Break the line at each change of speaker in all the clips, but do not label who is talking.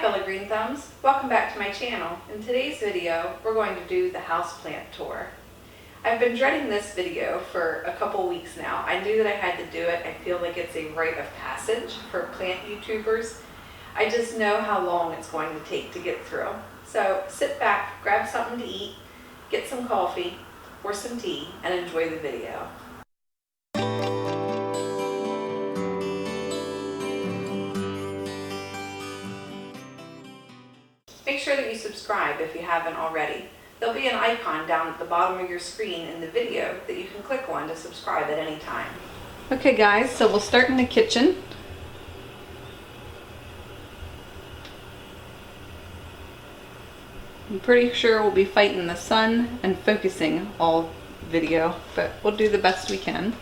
fellow green thumbs, welcome back to my channel. In today's video, we're going to do the houseplant tour. I've been dreading this video for a couple weeks now. I knew that I had to do it. I feel like it's a rite of passage for plant YouTubers. I just know how long it's going to take to get through. So sit back, grab something to eat, get some coffee or some tea, and enjoy the video. Make sure that you subscribe if you haven't already. There'll be an icon down at the bottom of your screen in the video that you can click on to subscribe at any time. Okay guys, so we'll start in the kitchen. I'm pretty sure we'll be fighting the sun and focusing all video, but we'll do the best we can.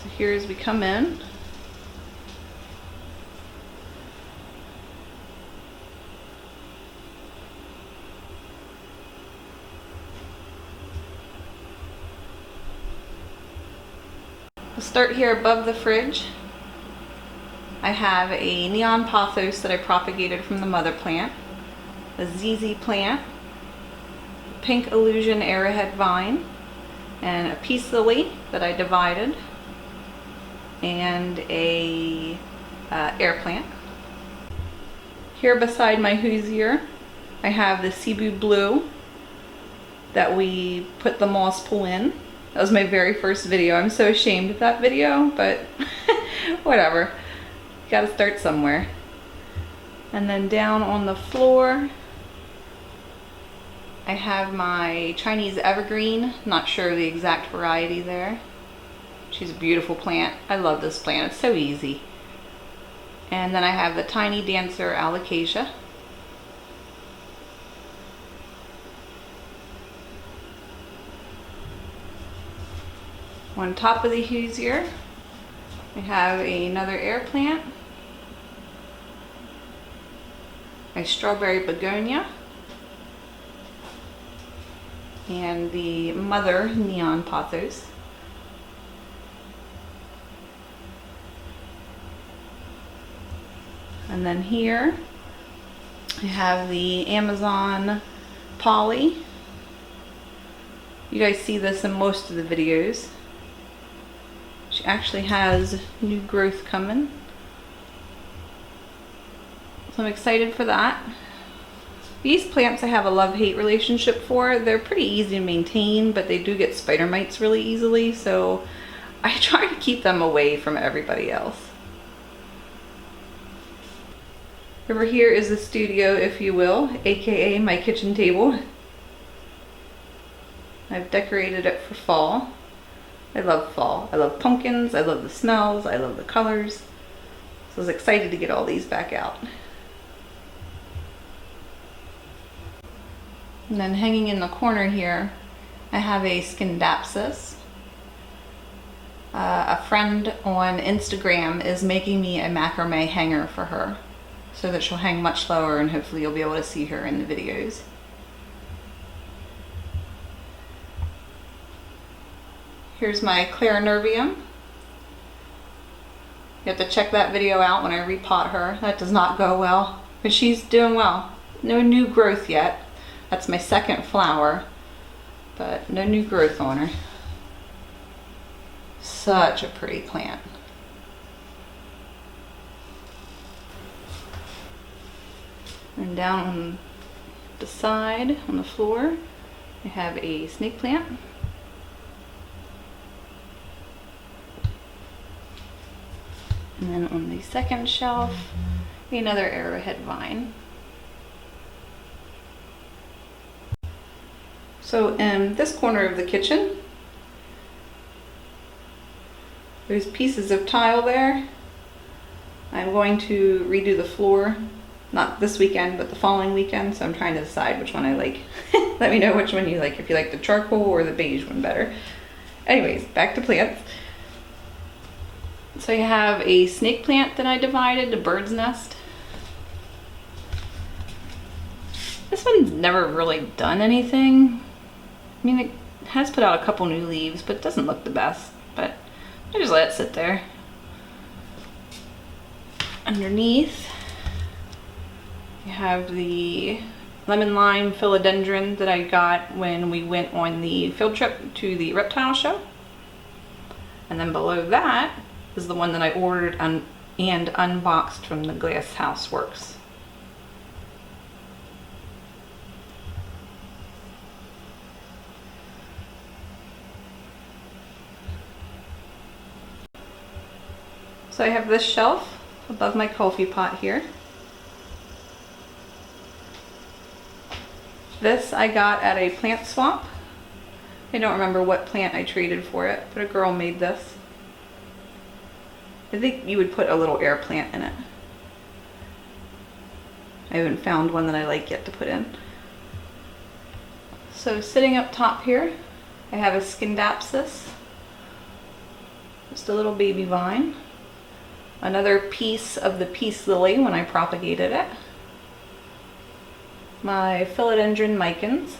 So here as we come in, we'll start here above the fridge. I have a neon pothos that I propagated from the mother plant, a ZZ plant, pink illusion arrowhead vine, and a peace lily that I divided, and a air plant. Here beside my hoosier, I have the Cebu blue that we put the moss pool in. That was my very first video. I'm so ashamed of that video, but whatever. You gotta start somewhere. And then down on the floor, I have my Chinese evergreen. Not sure the exact variety there. She's a beautiful plant. I love this plant. It's so easy. And then I have the tiny dancer alocasia. On top of the hoosier, I have another air plant, a strawberry begonia, and the mother neon pothos. And then here I have the Amazon Polly. You guys see this in most of the videos. She actually has new growth coming, so I'm excited for that. These plants I have a love-hate relationship for. They're pretty easy to maintain, but they do get spider mites really easily, so I try to keep them away from everybody else. Over here is the studio, if you will, aka my kitchen table. I've decorated it for fall. I love fall. I love pumpkins, I love the smells, I love the colors. So I was excited to get all these back out. And then hanging in the corner here, I have a Scindapsus. A friend on Instagram is making me a macrame hanger for her so that she'll hang much lower, and hopefully you'll be able to see her in the videos. Here's my Clarinervium. You have to check that video out when I repot her. That does not go well, but she's doing well. No new growth yet. That's my second flower, but no new growth on her. Such a pretty plant. And down on the side, on the floor, I have a snake plant. And then on the second shelf, another arrowhead vine. So in this corner of the kitchen, there's pieces of tile there. I'm going to redo the floor, not this weekend, but the following weekend, so I'm trying to decide which one I like. Let me know which one you like, if you like the charcoal or the beige one better. Anyways, back to plants. So you have a snake plant that I divided, a bird's nest. This one's never really done anything. I mean, it has put out a couple new leaves, but it doesn't look the best. But I just let it sit there. Underneath, I have the lemon lime philodendron that I got when we went on the field trip to the reptile show. And then below that is the one that I ordered and unboxed from the Glass House Works. So I have this shelf above my coffee pot here. This I got at a plant swap. I don't remember what plant I traded for it, but a girl made this. I think you would put a little air plant in it. I haven't found one that I like yet to put in. So sitting up top here, I have a Scindapsus. Just a little baby vine. Another piece of the peace lily when I propagated it. My philodendron micans.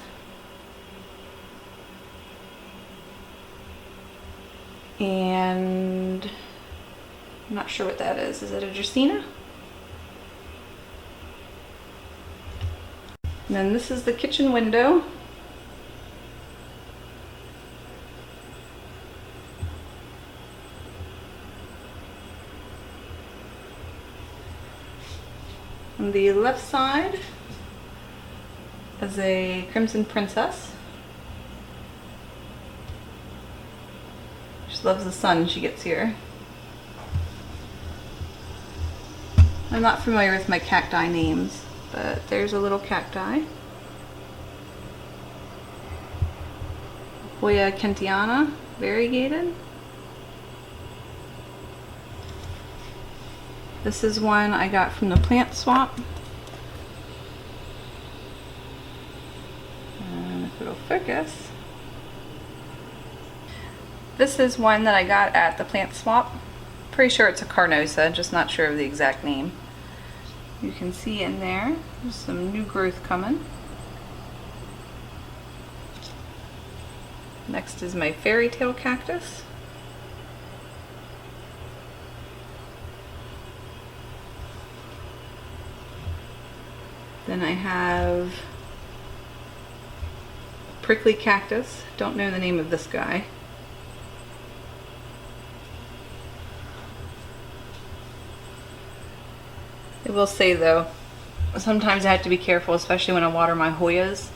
And I'm not sure what that is. Is it a Dracaena? And then this is the kitchen window. On the left side is a Crimson Princess. She loves the sun she gets here. I'm not familiar with my cacti names, but there's a little cacti. Hoya kentiana, variegated. This is one I got from the plant swap. And if it'll focus. This is one that I got at the plant swap. Pretty sure it's a Carnosa, just not sure of the exact name. You can see in there, there's some new growth coming. Next is my fairy tale cactus. Then I have prickly cactus. Don't know the name of this guy. I will say though, sometimes I have to be careful, especially when I water my Hoyas.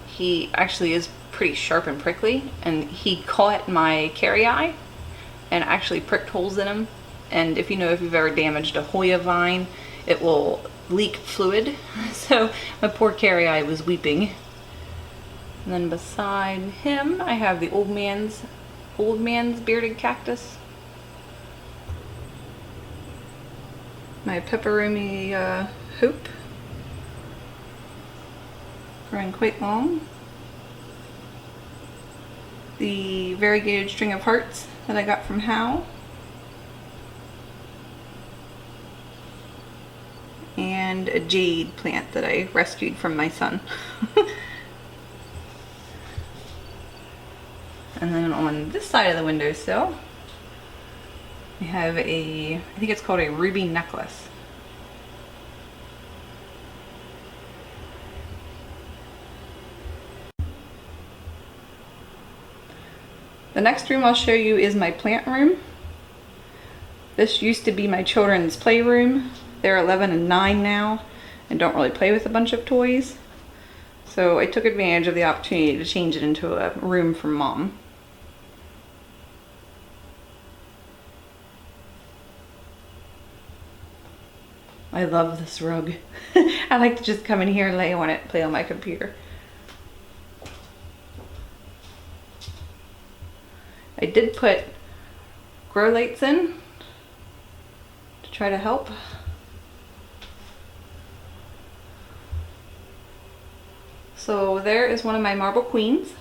He actually is pretty sharp and prickly, and he caught my carry eye and actually pricked holes in him. And if you know, if you've ever damaged a Hoya vine, it will leak fluid. So my poor carry eye was weeping. And then beside him, I have the old man's bearded cactus. My pepperoni hoop, growing quite long. The variegated string of hearts that I got from Howe. And a jade plant that I rescued from my son. And then on this side of the windowsill, we have I think it's called a ruby necklace. The next room I'll show you is my plant room. This used to be my children's playroom. They're 11 and 9 now and don't really play with a bunch of toys. So I took advantage of the opportunity to change it into a room for Mom. I love this rug. I like to just come in here and lay on it, play on my computer. I did put grow lights in to try to help. So there is one of my marble queens.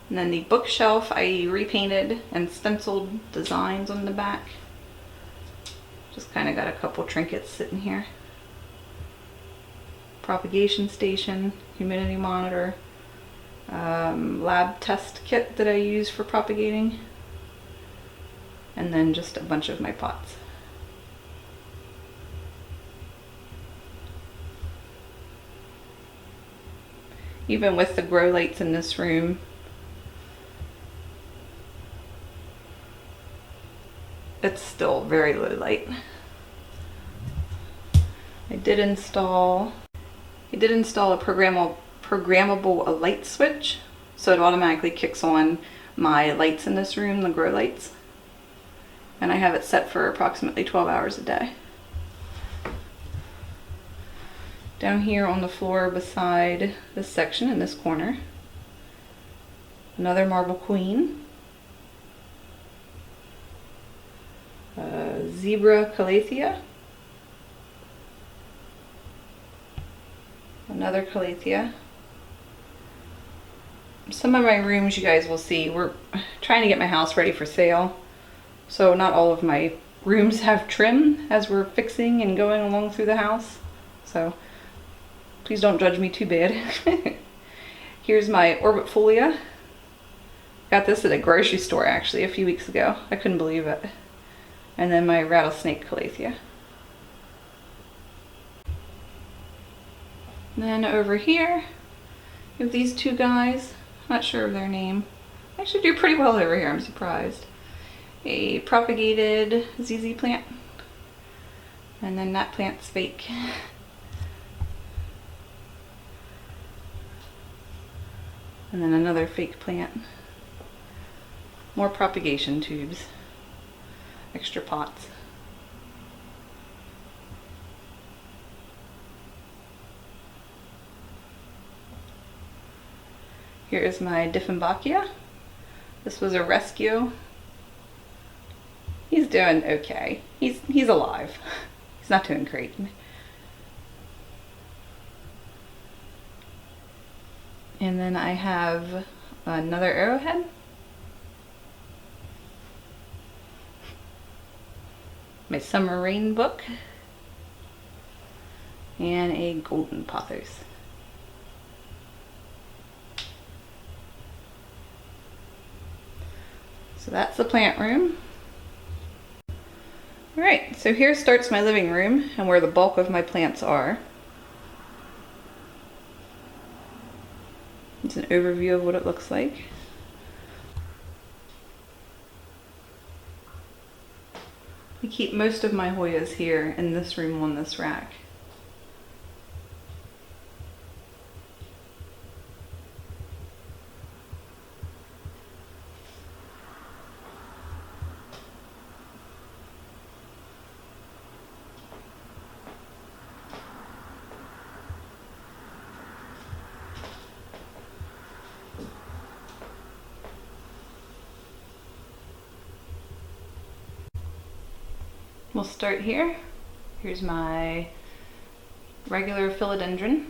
And then the bookshelf I repainted and stenciled designs on the back. Just kind of got a couple trinkets sitting here. Propagation station, humidity monitor, lab test kit that I use for propagating, and then just a bunch of my pots. Even with the grow lights in this room, it's still very low light. I did install a programmable light switch, so it automatically kicks on my lights in this room, the grow lights. And I have it set for approximately 12 hours a day. Down here on the floor beside this section in this corner, another marble queen, zebra calathea, another calathea. Some of my rooms, you guys will see, we're trying to get my house ready for sale, so not all of my rooms have trim as we're fixing and going along through the house, so please don't judge me too bad. Here's my orbitfolia. Got this at a grocery store actually a few weeks ago. I couldn't believe it. And then my rattlesnake calathea. And then over here, we have these two guys. Not sure of their name. I actually do pretty well over here, I'm surprised. A propagated ZZ plant. And then that plant's fake. And then another fake plant. More propagation tubes. Extra pots. Here is my Dieffenbachia. This was a rescue. He's doing okay. He's alive. He's not doing great. And then I have another arrowhead. My summer rain book. And a golden pothos. So that's the plant room. Alright, so here starts my living room and where the bulk of my plants are. It's an overview of what it looks like. I keep most of my Hoyas here in this room on this rack. We'll start here. Here's my regular philodendron.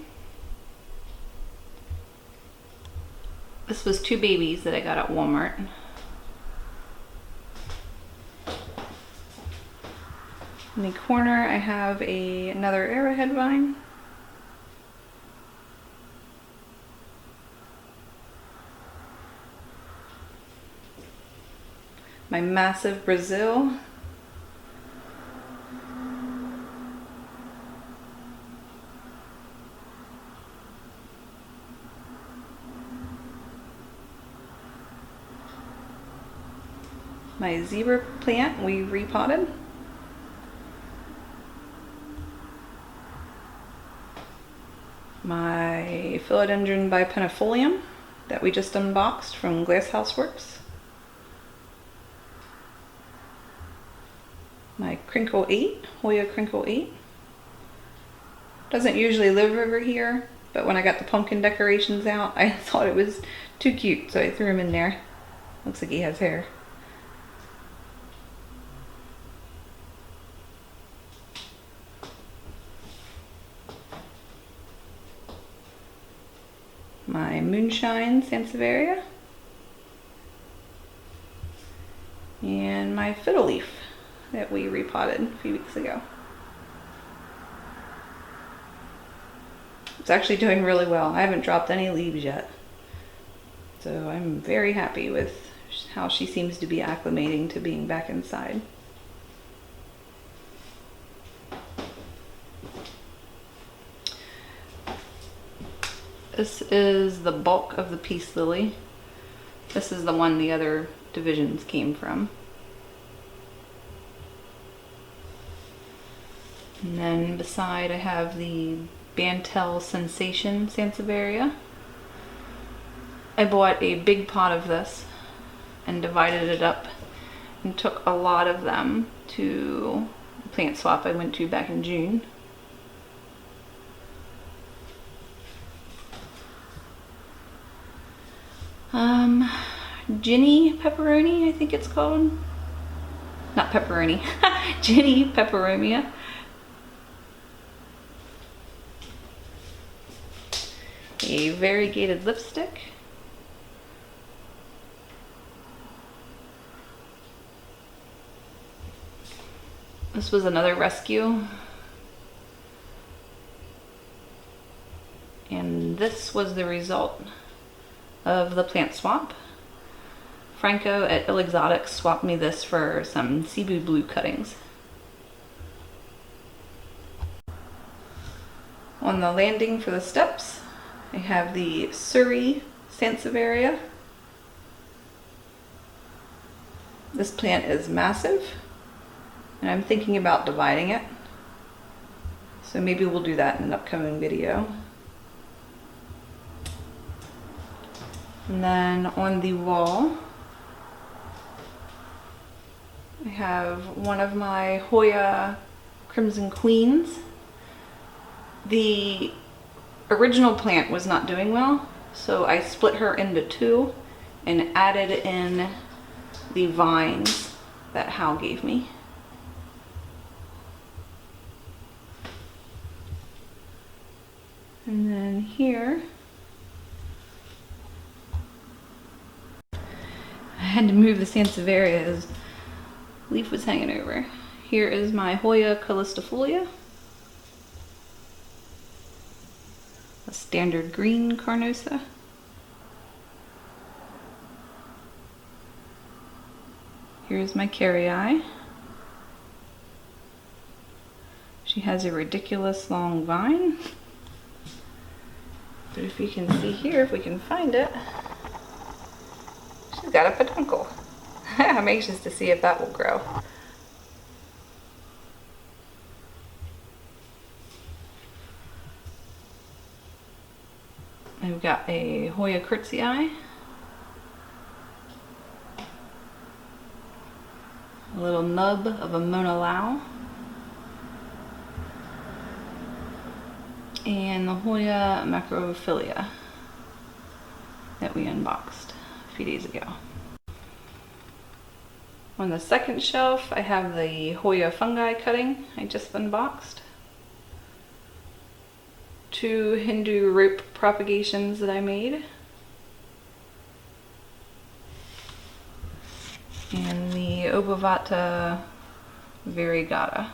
This was two babies that I got at Walmart. In the corner I have another arrowhead vine. My massive Brazil. My zebra plant we repotted. My philodendron bipennifolium that we just unboxed from Glasshouse Works. My crinkle 8, Hoya crinkle 8. Doesn't usually live over here, but when I got the pumpkin decorations out, I thought it was too cute, so I threw him in there. Looks like he has hair. My moonshine sansevieria. And my fiddle leaf that we repotted a few weeks ago. It's actually doing really well. I haven't dropped any leaves yet. So I'm very happy with how she seems to be acclimating to being back inside. This is the bulk of the peace lily. This is the one the other divisions came from. And then beside I have the Bantel Sensation Sansevieria. I bought a big pot of this and divided it up and took a lot of them to the plant swap I went to back in June. Ginny pepperoni, I think it's called. Not pepperoni, Ginny peperomia. A variegated lipstick. This was another rescue. And this was the result of the plant swap. Franco at Ill Exotics swapped me this for some Cebu Blue cuttings. On the landing for the steps, I have the Surrey Sansevieria. This plant is massive, and I'm thinking about dividing it. So maybe we'll do that in an upcoming video. And then on the wall, I have one of my Hoya Crimson Queens. The original plant was not doing well, so I split her into two and added in the vines that Hal gave me. And then here, I had to move the Sansevieria as leaf was hanging over. Here is my Hoya callistifolia, a standard green carnosa. Here's my carrii. She has a ridiculous long vine. But if you can see here, if we can find it, she's got a peduncle. I'm anxious to see if that will grow. I've got a Hoya curtsii, a little nub of a Mona Lau, and the Hoya macrophilia that we unboxed a few days ago. On the second shelf, I have the Hoya fungi cutting I just unboxed. Two Hindu rope propagations that I made. And the Obovata variegata.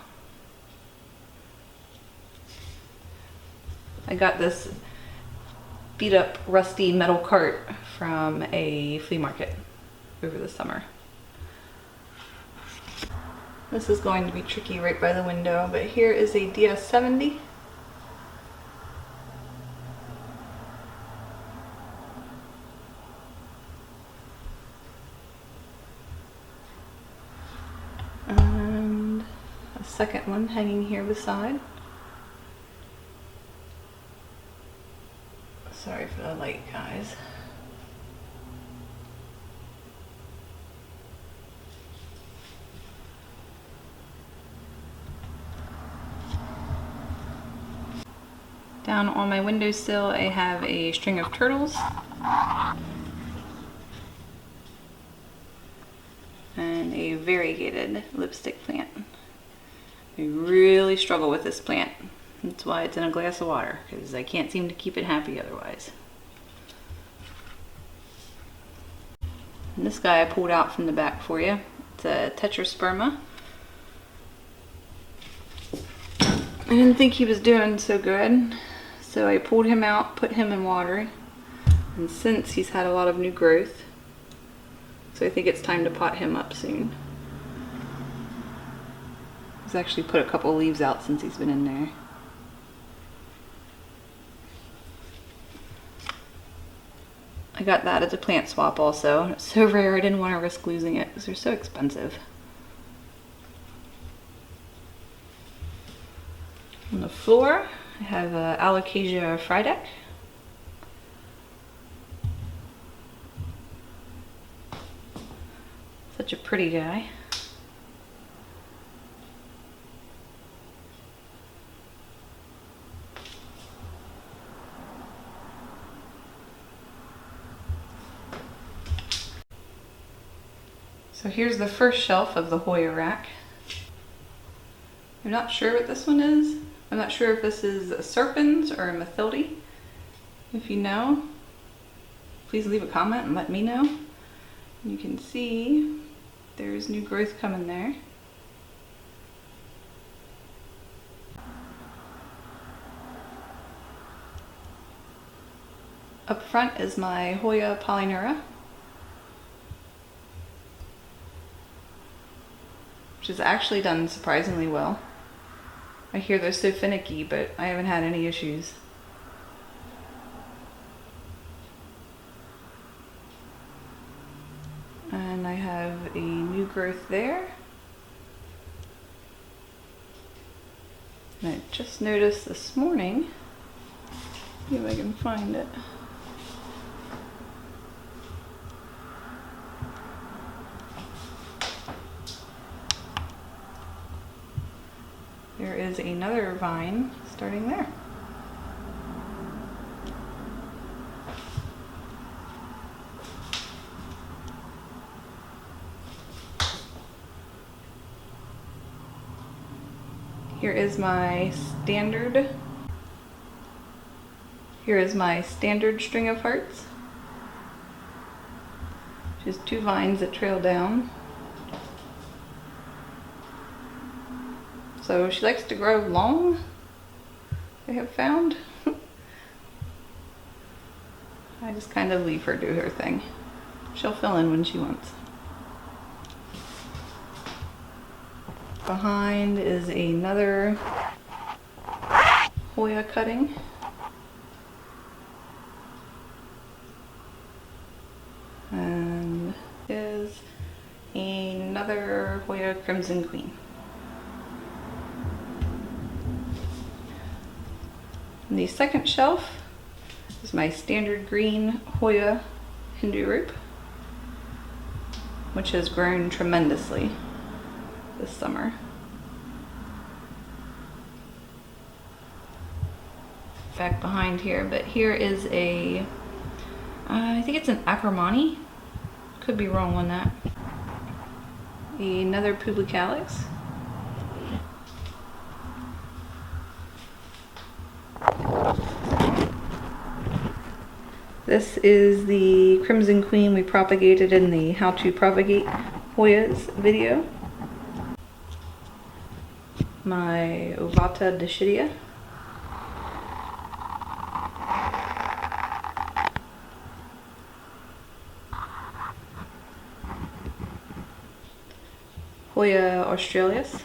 I got this beat up rusty metal cart from a flea market over the summer. This is going to be tricky right by the window, but here is a DS70. And a second one hanging here beside. Sorry for the light, guys. Down on my windowsill, I have a string of turtles. And a variegated lipstick plant. I really struggle with this plant. That's why it's in a glass of water, because I can't seem to keep it happy otherwise. And this guy I pulled out from the back for you. It's a tetrasperma. I didn't think he was doing so good, so I pulled him out, put him in water, and since he's had a lot of new growth, so I think it's time to pot him up soon. He's actually put a couple leaves out since he's been in there. I got that as a plant swap also. It's so rare I didn't want to risk losing it because they're so expensive. On the floor, I have Alocasia Frydek. Such a pretty guy. So here's the first shelf of the Hoya rack. I'm not sure what this one is. I'm not sure if this is a Serpens or a Mathilde. If you know, please leave a comment and let me know. You can see there's new growth coming there. Up front is my Hoya Polyneura, which has actually done surprisingly well. I hear they're so finicky, but I haven't had any issues. And I have a new growth there. And I just noticed this morning, see if I can find it. There is another vine starting there. Here is my standard string of hearts. Just two vines that trail down. So she likes to grow long, I have found. I just kind of leave her do her thing. She'll fill in when she wants. Behind is another Hoya cutting. And is another Hoya Crimson Queen. On the second shelf is my standard green Hoya Hindu Root, which has grown tremendously this summer. Back behind here, but here is a, I think it's an Acromani. Could be wrong on that. Another Publicalis. This is the Crimson Queen we propagated in the How to Propagate Hoyas video. My Ovata Dischidia. Hoya Australis.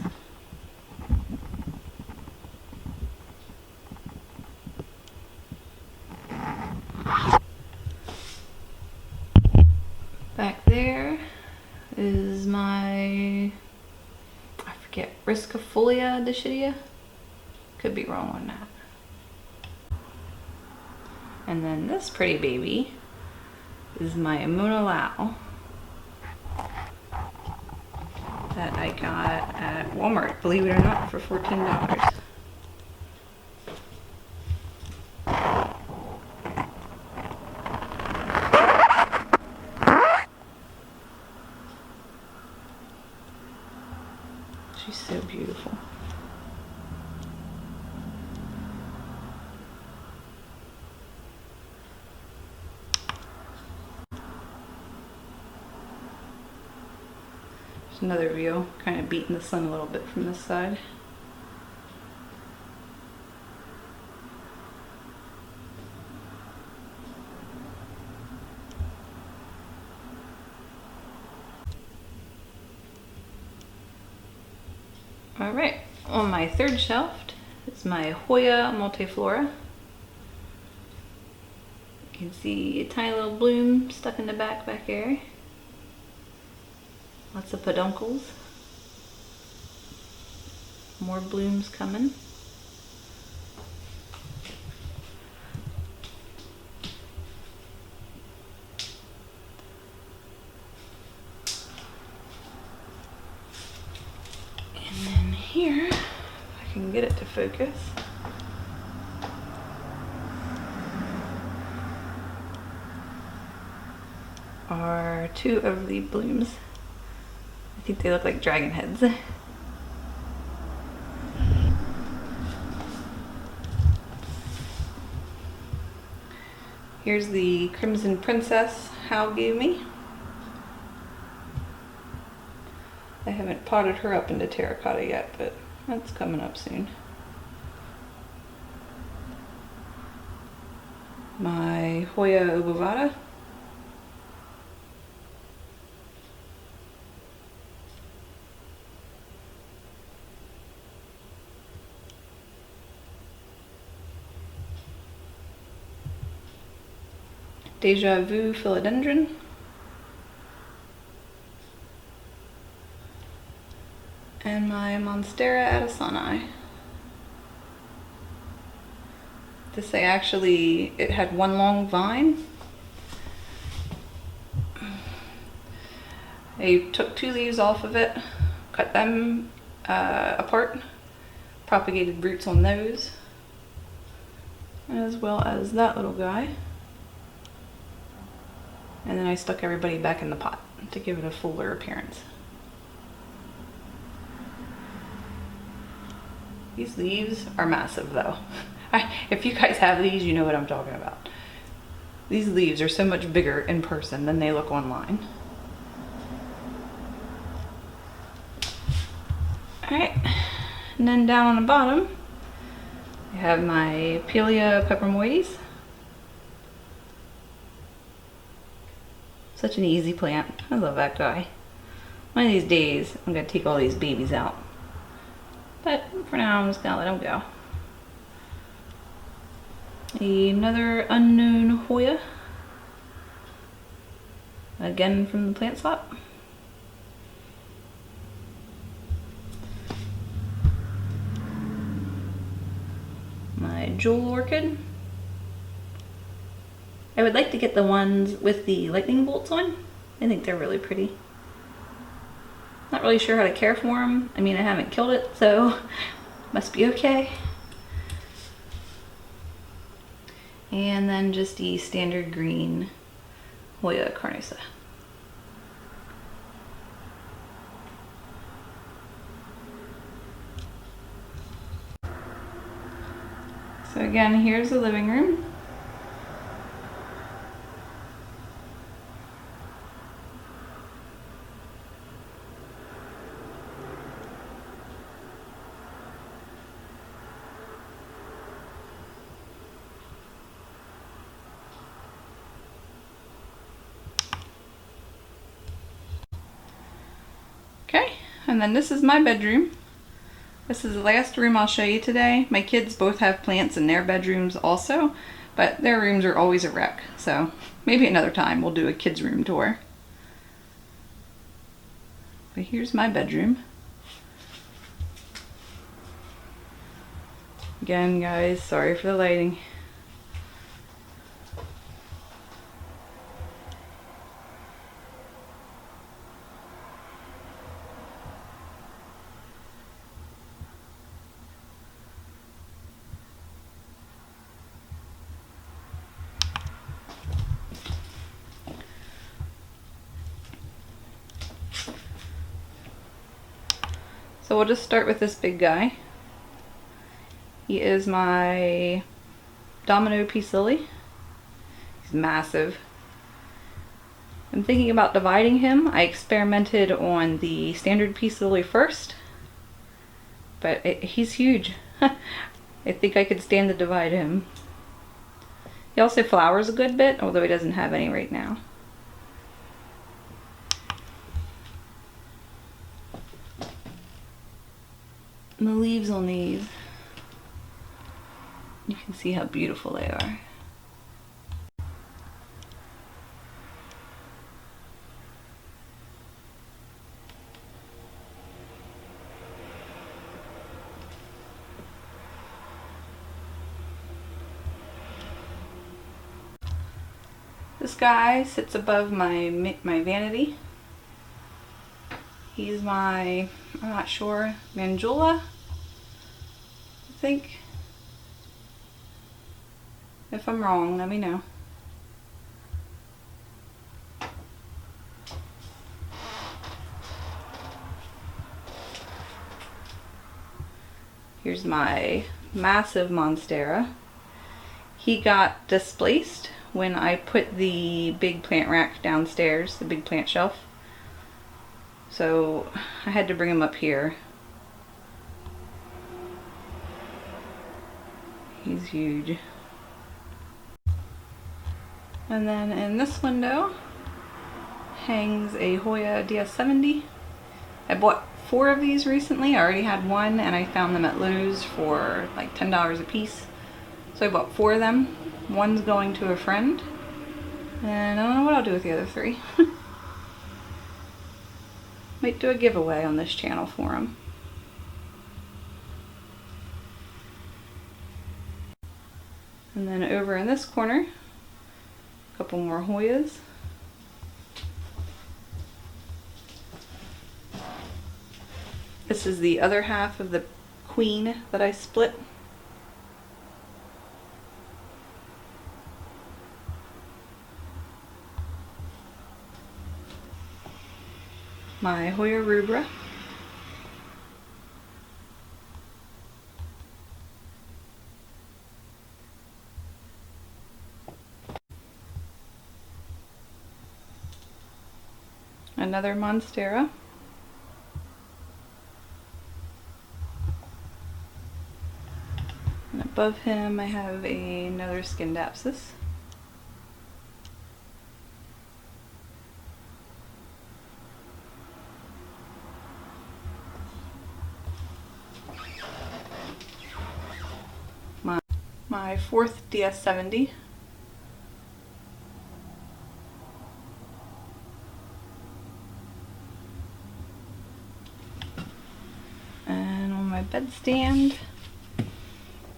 Back there is my, I forget, Riscifolia Dischidia? Could be wrong on that. And then this pretty baby is my Mona Lao that I got at Walmart, believe it or not, for $14. She's so beautiful. There's another view, kind of beating the sun a little bit from this side. Alright, on my third shelf is my Hoya Multiflora. You can see a tiny little bloom stuck in the back there. Lots of peduncles. More blooms coming. And then here, if I can get it to focus. Are two of the blooms. I think they look like dragon heads. Here's the Crimson Princess Hal gave me. I haven't potted her up into terracotta yet, but that's coming up soon. My Hoya obovata. Deja Vu philodendron. And my Monstera addisoni. This it had one long vine. I took two leaves off of it, cut them apart, propagated roots on those, as well as that little guy. And then I stuck everybody back in the pot to give it a fuller appearance. These leaves are massive though. If you guys have these, you know what I'm talking about. These leaves are so much bigger in person than they look online. Alright, and then down on the bottom, I have my Pelea peperomoides. Such an easy plant. I love that guy. One of these days, I'm going to take all these babies out. But for now, I'm just going to let them go. Another unknown Hoya. Again from the plant swap. My jewel orchid. I would like to get the ones with the lightning bolts on. I think they're really pretty. Not really sure how to care for them. I mean, I haven't killed it, so must be okay. And then just the standard green Hoya carnosa. So again, here's the living room. Okay, and then this is my bedroom. This is the last room I'll show you today. My kids both have plants in their bedrooms also, but their rooms are always a wreck. So maybe another time we'll do a kids' room tour. But here's my bedroom. Again, guys, sorry for the lighting. So we'll just start with this big guy. He is my Domino Peace Lily. He's massive. I'm thinking about dividing him. I experimented on the standard Peace Lily first, but he's huge. I think I could stand to divide him. He also flowers a good bit, although he doesn't have any right now. And the leaves on these, you can see how beautiful they are. This guy sits above my vanity. He's my, I'm not sure, Mandula, I think. If I'm wrong, let me know. Here's my massive Monstera. He got displaced when I put the big plant rack downstairs, the big plant shelf. So I had to bring him up here. He's huge. And then in this window hangs a Hoya DS70. I bought 4 of these recently. I already had one and I found them at Lowe's for like $10 a piece. So I bought 4 of them. One's going to a friend. And I don't know what I'll do with the other 3. Might do a giveaway on this channel for them. And then over in this corner, a couple more Hoyas. This is the other half of the queen that I split. My Hoya rubra. Another Monstera. And above him I have another Scindapsus. My 4th DS70. And on my bedstand,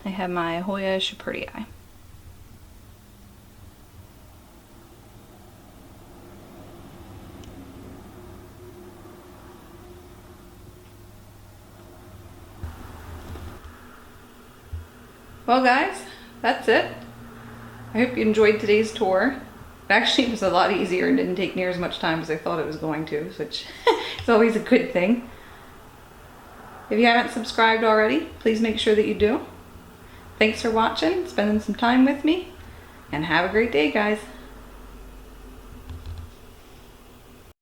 I have my Hoya Schippertii. Well guys, that's it. I hope you enjoyed today's tour. It actually was a lot easier and didn't take near as much time as I thought it was going to, which is always a good thing. If you haven't subscribed already, please make sure that you do. Thanks for watching, spending some time with me, and have a great day, guys.